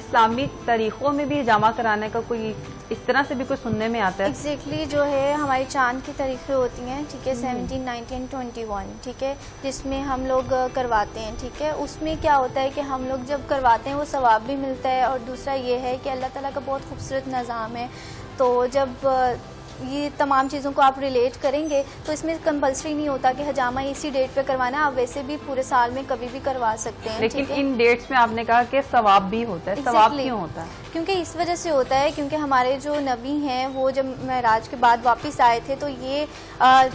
इस्लामी तरीक़ों में भी हिजामा कराने का कोई इस तरह से भी कोई सुनने में आता है? एग्जैक्टली जो है हमारी चांद की तरीक़े होती हैं, ठीक है, 17, 19, 21, ठीक है, जिसमें हम लोग करवाते हैं, ठीक है। उसमें क्या होता है कि हम लोग जब करवाते हैं वो सवाब भी मिलता है, और दूसरा ये है कि अल्लाह ताला का बहुत खूबसूरत निज़ाम है। तो जब ये तमाम चीज़ों को आप रिलेट करेंगे तो इसमें कंपलसरी नहीं होता कि हजामा इसी डेट पे करवाना है, आप वैसे भी पूरे साल में कभी भी करवा सकते हैं। लेकिन इन डेट्स में आपने कहा कि सवाब भी होता है। सवाब क्यों होता है? क्योंकि इस वजह से होता है क्योंकि हमारे जो नबी हैं वो जब मेराज के बाद वापस आए थे तो ये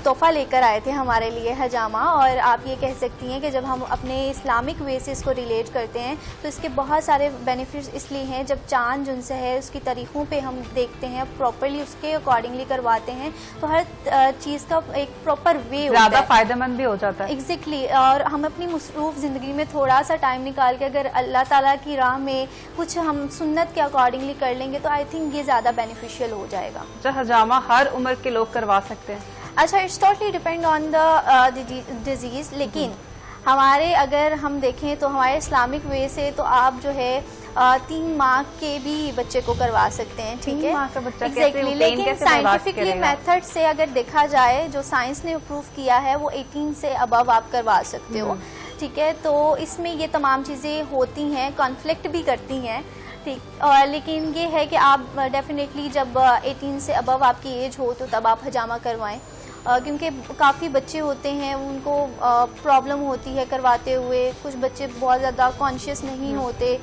तोहफा लेकर आए थे हमारे लिए हजामा। और आप ये कह सकती हैं कि जब हम अपने इस्लामिक वे से इसको रिलेट करते हैं तो इसके बहुत सारे बेनिफिट्स इसलिए हैं। जब चांद जिनसे है उसकी तारीखों पे हम देखते हैं, प्रॉपरली उसके अकॉर्डिंगली करवाते हैं, तो हर चीज़ का एक प्रॉपर वे होता है, ज़्यादा फायदेमंद भी हो जाता है। एग्जैक्टली। और हम अपनी मसरूफ़ ज़िंदगी में थोड़ा सा टाइम निकाल के अगर अल्लाह ताला की राह में कुछ हम सुन्नत के अकॉर्डिंगली कर लेंगे तो आई थिंक ये ज़्यादा बेनिफिशियल हो जाएगा। अच्छा, हजामा हर उम्र के लोग करवा सकते हैं? अच्छा, it's totally depend on the disease. लेकिन हमारे अगर हम देखें तो हमारे इस्लामिक वे से तो आप जो है 3 माह के भी बच्चे को करवा सकते हैं, ठीक है। 3 माह का बच्चा एग्जैक्टली। लेकिन साइंटिफिकली मेथड से अगर देखा जाए, जो साइंस ने प्रूव किया है, वो 18 से अबव आप करवा सकते हो, ठीक है। तो इसमें ये तमाम चीज़ें होती हैं, कॉन्फ्लिक्ट भी करती हैं, ठीक। और लेकिन ये है कि आप डेफिनेटली जब 18 से अबव आपकी एज हो तो तब आप हजामा करवाएं, क्योंकि काफ़ी बच्चे होते हैं उनको प्रॉब्लम होती है करवाते हुए। कुछ बच्चे बहुत ज़्यादा कॉन्शियस नहीं होते।